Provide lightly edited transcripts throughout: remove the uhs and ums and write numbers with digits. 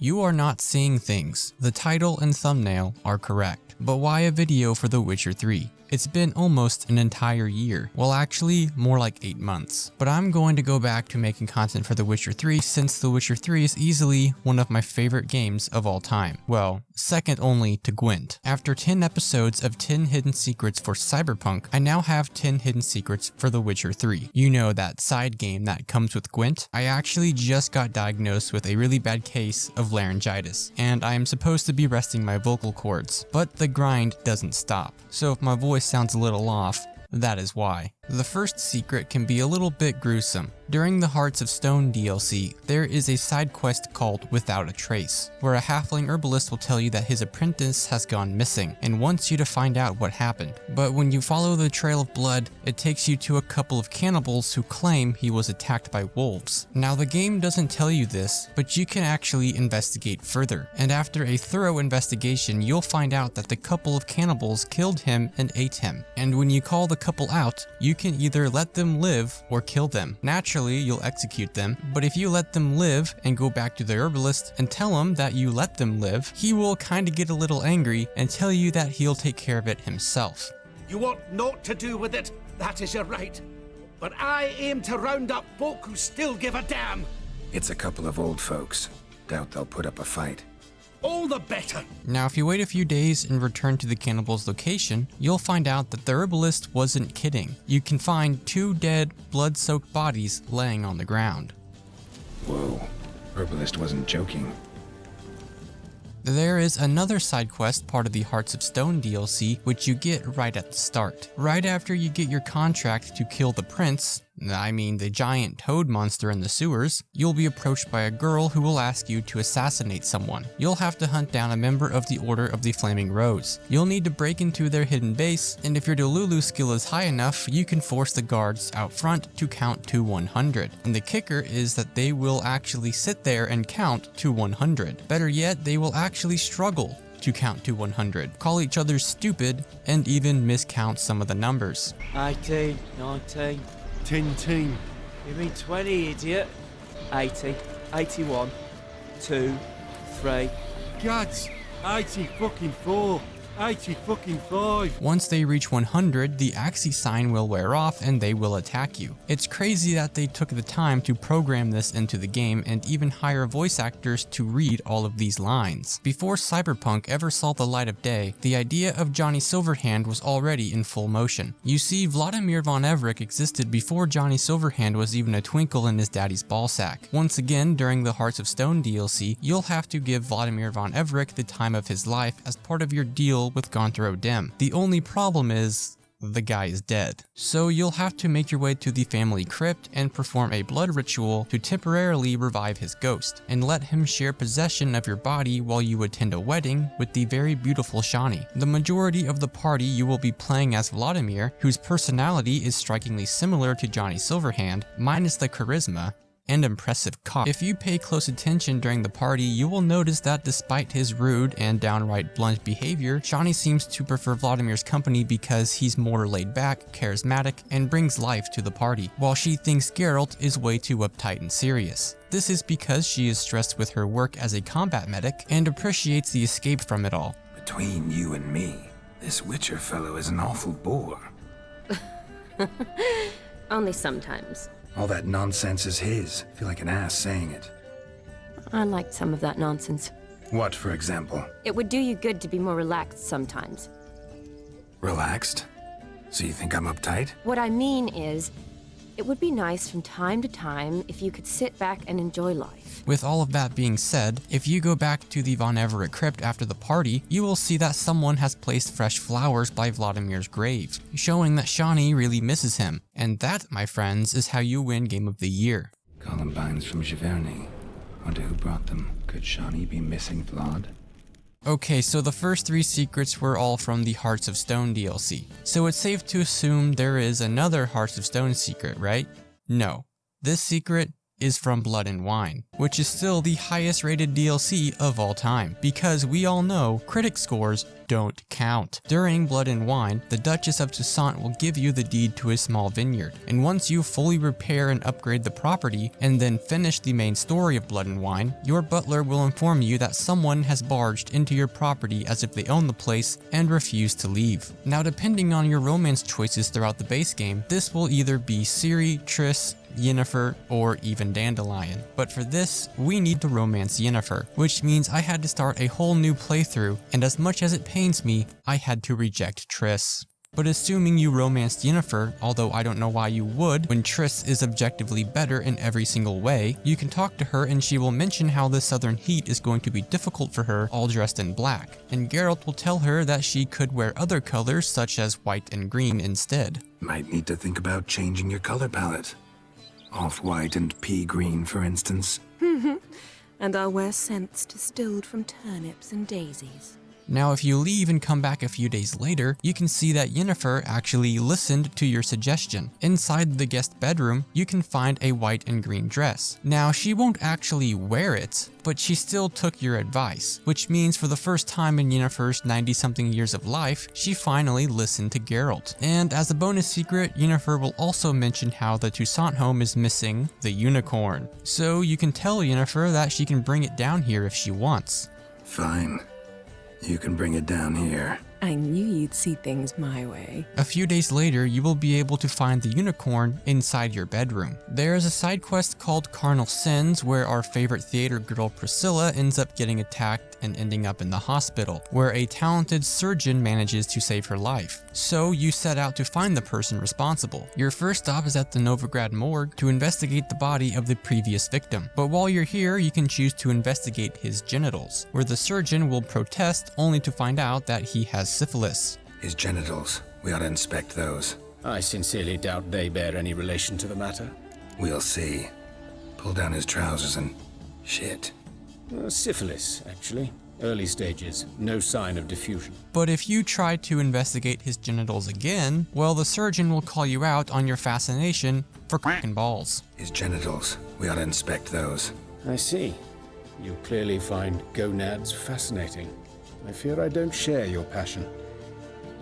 You are not seeing things. The title and thumbnail are correct. But why a video for The Witcher 3? It's been almost an entire year. Well, actually, more like 8 months. But I'm going to go back to making content for The Witcher 3 since The Witcher 3 is easily one of my favorite games of all time. Well, second only to Gwent. After 10 episodes of 10 hidden secrets for Cyberpunk, I now have 10 hidden secrets for The Witcher 3. You know, that side game that comes with Gwent? I actually just got diagnosed with a really bad case of laryngitis, and I am supposed to be resting my vocal cords. But the grind doesn't stop. So if my voice sounds a little off, that is why. The first secret can be a little bit gruesome. During the Hearts of Stone DLC, there is a side quest called Without a Trace, where a halfling herbalist will tell you that his apprentice has gone missing and wants you to find out what happened. But when you follow the trail of blood, it takes you to a couple of cannibals who claim he was attacked by wolves. Now the game doesn't tell you this, but you can actually investigate further. And after a thorough investigation, you'll find out that the couple of cannibals killed him and ate him. And when you call the couple out, you can either let them live or kill them. Naturally, you'll execute them, but if you let them live and go back to the herbalist and tell him that you let them live, he will kinda get a little angry and tell you that he'll take care of it himself. You want naught to do with it, that is your right. But I aim to round up folk who still give a damn. It's a couple of old folks. Doubt they'll put up a fight. All the better. Now if you wait a few days and return to the cannibal's location, you'll find out that the herbalist wasn't kidding. You can find 2 dead, blood-soaked bodies laying on the ground. Whoa, herbalist wasn't joking. There is another side quest part of the Hearts of Stone DLC, which you get right at the start. Right after you get your contract to kill the prince, the giant toad monster in the sewers, you'll be approached by a girl who will ask you to assassinate someone. You'll have to hunt down a member of the Order of the Flaming Rose. You'll need to break into their hidden base, and if your Delulu skill is high enough, you can force the guards out front to count to 100. And the kicker is that they will actually sit there and count to 100. Better yet, they will actually struggle to count to 100, call each other stupid, and even miscount some of the numbers. 18, 19. 10. You mean 20, idiot? 80, 81, 2, 3. Gads, 84, 85. Once they reach 100, the Axie sign will wear off and they will attack you. It's crazy that they took the time to program this into the game and even hire voice actors to read all of these lines. Before Cyberpunk ever saw the light of day, the idea of Johnny Silverhand was already in full motion. You see, Vladimir von Everec existed before Johnny Silverhand was even a twinkle in his daddy's ballsack. Once again, during the Hearts of Stone DLC, you'll have to give Vladimir von Everec the time of his life as part of your deal with Gonthro Dim. The only problem is, the guy is dead. So you'll have to make your way to the family crypt and perform a blood ritual to temporarily revive his ghost, and let him share possession of your body while you attend a wedding with the very beautiful Shani. The majority of the party you will be playing as Vladimir, whose personality is strikingly similar to Johnny Silverhand, minus the charisma and impressive cock. If you pay close attention during the party, you will notice that despite his rude and downright blunt behavior, Shani seems to prefer Vladimir's company because he's more laid back, charismatic, and brings life to the party, while she thinks Geralt is way too uptight and serious. This is because she is stressed with her work as a combat medic and appreciates the escape from it all. Between you and me, this Witcher fellow is an awful bore. Only sometimes. All that nonsense is his. Feel like an ass saying it. I liked some of that nonsense. What, for example? It would do you good to be more relaxed sometimes. Relaxed? So you think I'm uptight? What I mean is, it would be nice from time to time if you could sit back and enjoy life. With all of that being said, if you go back to the Von Everett crypt after the party, you will see that someone has placed fresh flowers by Vladimir's grave, showing that Shani really misses him. And that, my friends, is how you win Game of the Year. Columbines from Giverny. Wonder who brought them. Could Shani be missing Vlad? Okay, so the first 3 secrets were all from the Hearts of Stone DLC. So it's safe to assume there is another Hearts of Stone secret, right? No. This secret is from Blood and Wine, which is still the highest rated DLC of all time, because we all know critic scores don't count. During Blood and Wine, the Duchess of Toussaint will give you the deed to a small vineyard, and once you fully repair and upgrade the property, and then finish the main story of Blood and Wine, your butler will inform you that someone has barged into your property as if they own the place and refuse to leave. Now, depending on your romance choices throughout the base game, this will either be Ciri, Triss, Yennefer, or even Dandelion. But for this, we need to romance Yennefer, which means I had to start a whole new playthrough, and as much as it pains me, I had to reject Triss. But assuming you romanced Yennefer, although I don't know why you would, when Triss is objectively better in every single way, you can talk to her and she will mention how the southern heat is going to be difficult for her all dressed in black, and Geralt will tell her that she could wear other colors such as white and green instead. Might need to think about changing your color palette. Off-white and pea green, for instance. And I'll wear scents distilled from turnips and daisies. Now, if you leave and come back a few days later, you can see that Yennefer actually listened to your suggestion. Inside the guest bedroom, you can find a white and green dress. Now, she won't actually wear it, but she still took your advice, which means for the first time in Yennefer's 90-something years of life, she finally listened to Geralt. And as a bonus secret, Yennefer will also mention how the Toussaint home is missing the unicorn. So you can tell Yennefer that she can bring it down here if she wants. Fine. You can bring it down here. I knew you'd see things my way. A few days later, you will be able to find the unicorn inside your bedroom. There is a side quest called Carnal Sins where our favorite theater girl Priscilla ends up getting attacked and ending up in the hospital, where a talented surgeon manages to save her life. So you set out to find the person responsible. Your first stop is at the Novigrad morgue to investigate the body of the previous victim. But while you're here, you can choose to investigate his genitals, where the surgeon will protest only to find out that he has syphilis. His genitals. We ought to inspect those. I sincerely doubt they bear any relation to the matter. We'll see. Pull down his trousers and... shit. Syphilis, actually. Early stages. No sign of diffusion. But if you try to investigate his genitals again, well, the surgeon will call you out on your fascination for cracking balls. His genitals. We ought to inspect those. I see. You clearly find gonads fascinating. I fear I don't share your passion.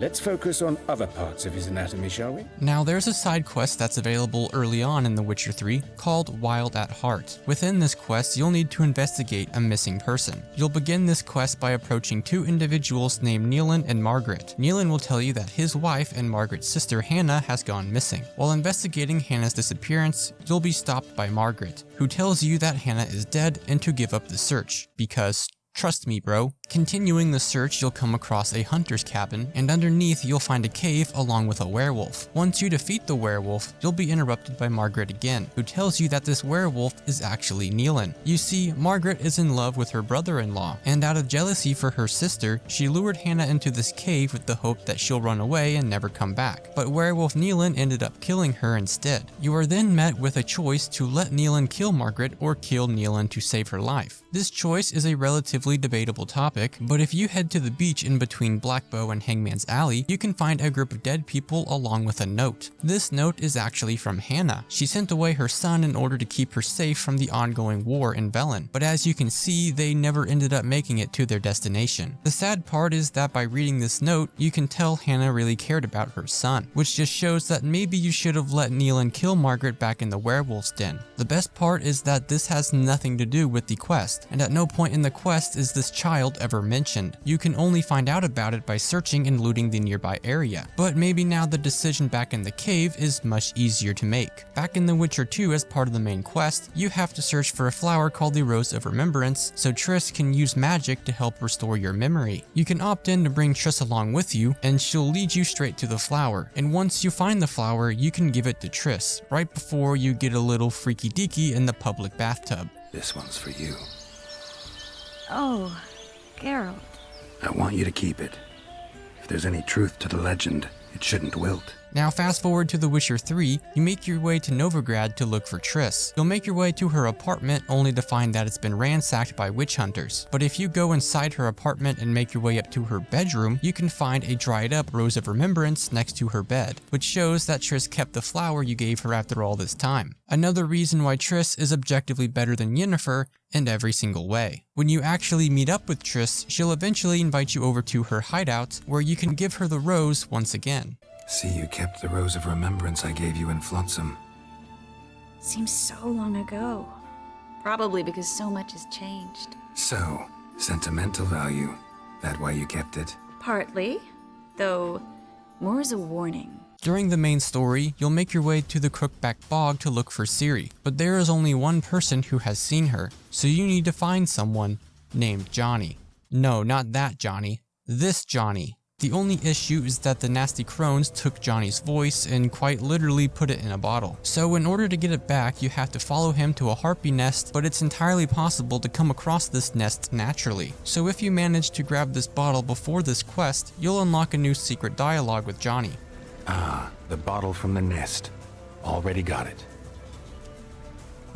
Let's focus on other parts of his anatomy, shall we? Now, there's a side quest that's available early on in The Witcher 3 called Wild at Heart. Within this quest, you'll need to investigate a missing person. You'll begin this quest by approaching two individuals named Nealon and Margaret. Nealon will tell you that his wife and Margaret's sister Hannah has gone missing. While investigating Hannah's disappearance, you'll be stopped by Margaret, who tells you that Hannah is dead and to give up the search, because trust me, bro. Continuing the search, you'll come across a hunter's cabin, and underneath you'll find a cave along with a werewolf. Once you defeat the werewolf, you'll be interrupted by Margaret again, who tells you that this werewolf is actually Nealon. You see, Margaret is in love with her brother-in-law, and out of jealousy for her sister, she lured Hannah into this cave with the hope that she'll run away and never come back. But werewolf Nealon ended up killing her instead. You are then met with a choice to let Nealon kill Margaret or kill Nealon to save her life. This choice is a relatively debatable topic, but if you head to the beach in between Blackbow and Hangman's Alley, you can find a group of dead people along with a note. This note is actually from Hannah. She sent away her son in order to keep her safe from the ongoing war in Velen, but as you can see, they never ended up making it to their destination. The sad part is that by reading this note, you can tell Hannah really cared about her son, which just shows that maybe you should have let Nealon kill Margaret back in the werewolf's den. The best part is that this has nothing to do with the quest, and at no point in the quest is this child ever mentioned. You can only find out about it by searching and looting the nearby area. But maybe now the decision back in the cave is much easier to make. Back in The Witcher 2, as part of the main quest, you have to search for a flower called the Rose of Remembrance, so Triss can use magic to help restore your memory. You can opt in to bring Triss along with you, and she'll lead you straight to the flower. And once you find the flower, you can give it to Triss, right before you get a little freaky deaky in the public bathtub. This one's for you. Oh, Geralt. I want you to keep it. If there's any truth to the legend, it shouldn't wilt. Now fast forward to The Witcher 3, you make your way to Novigrad to look for Triss. You'll make your way to her apartment only to find that it's been ransacked by witch hunters. But if you go inside her apartment and make your way up to her bedroom, you can find a dried up Rose of Remembrance next to her bed, which shows that Triss kept the flower you gave her after all this time. Another reason why Triss is objectively better than Yennefer in every single way. When you actually meet up with Triss, she'll eventually invite you over to her hideout, where you can give her the rose once again. See, you kept the Rose of Remembrance I gave you in Flotsam. Seems so long ago. Probably because so much has changed. So, sentimental value. That why you kept it? Partly, though more as a warning. During the main story, you'll make your way to the Crookback Bog to look for Ciri, but there is only one person who has seen her, so you need to find someone named Johnny. No, not that Johnny. This Johnny. The only issue is that the nasty crones took Johnny's voice and quite literally put it in a bottle. So in order to get it back, you have to follow him to a harpy nest, but it's entirely possible to come across this nest naturally. So if you manage to grab this bottle before this quest, you'll unlock a new secret dialogue with Johnny. Ah, the bottle from the nest. Already got it.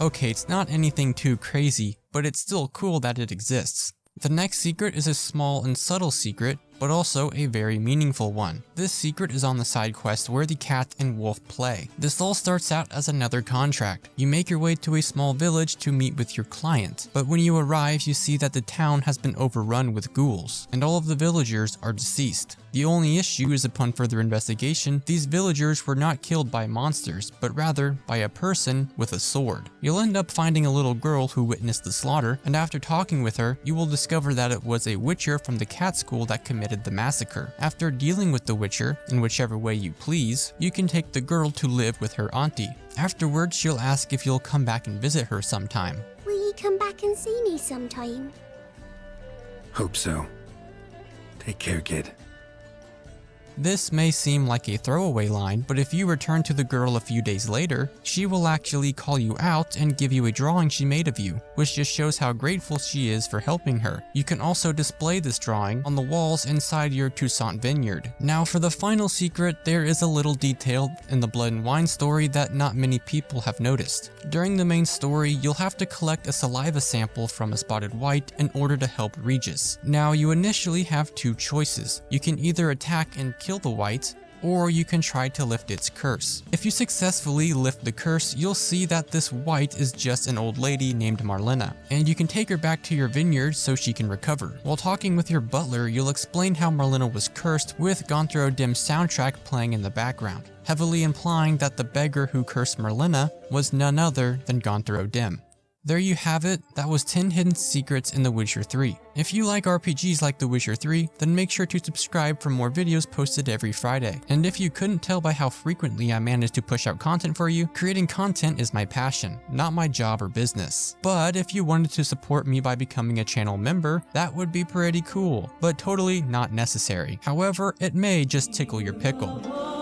Okay, it's not anything too crazy, but it's still cool that it exists. The next secret is a small and subtle secret, but also a very meaningful one. This secret is on the side quest where the cat and wolf play. This all starts out as another contract. You make your way to a small village to meet with your client, but when you arrive you see that the town has been overrun with ghouls, and all of the villagers are deceased. The only issue is upon further investigation, these villagers were not killed by monsters, but rather by a person with a sword. You'll end up finding a little girl who witnessed the slaughter, and after talking with her, you will discover that it was a witcher from the cat school that committed the massacre. After dealing with the witcher, in whichever way you please, you can take the girl to live with her auntie. Afterwards, she'll ask if you'll come back and visit her sometime. Will you come back and see me sometime? Hope so. Take care, kid. This may seem like a throwaway line, but if you return to the girl a few days later, she will actually call you out and give you a drawing she made of you, which just shows how grateful she is for helping her. You can also display this drawing on the walls inside your Toussaint vineyard. Now for the final secret, there is a little detail in the Blood and Wine story that not many people have noticed. During the main story, you'll have to collect a saliva sample from a spotted wight in order to help Regis. Now you initially have two choices. You can either attack and kill the wight, or you can try to lift its curse. If you successfully lift the curse, you'll see that this wight is just an old lady named Marlena, and you can take her back to your vineyard so she can recover. While talking with your butler, you'll explain how Marlena was cursed with Gonthro Dim's soundtrack playing in the background, heavily implying that the beggar who cursed Marlena was none other than Gonthro Dim. There you have it, that was 10 hidden secrets in The Witcher 3. If you like RPGs like The Witcher 3, then make sure to subscribe for more videos posted every Friday. And if you couldn't tell by how frequently I manage to push out content for you, creating content is my passion, not my job or business. But if you wanted to support me by becoming a channel member, that would be pretty cool, but totally not necessary. However, it may just tickle your pickle.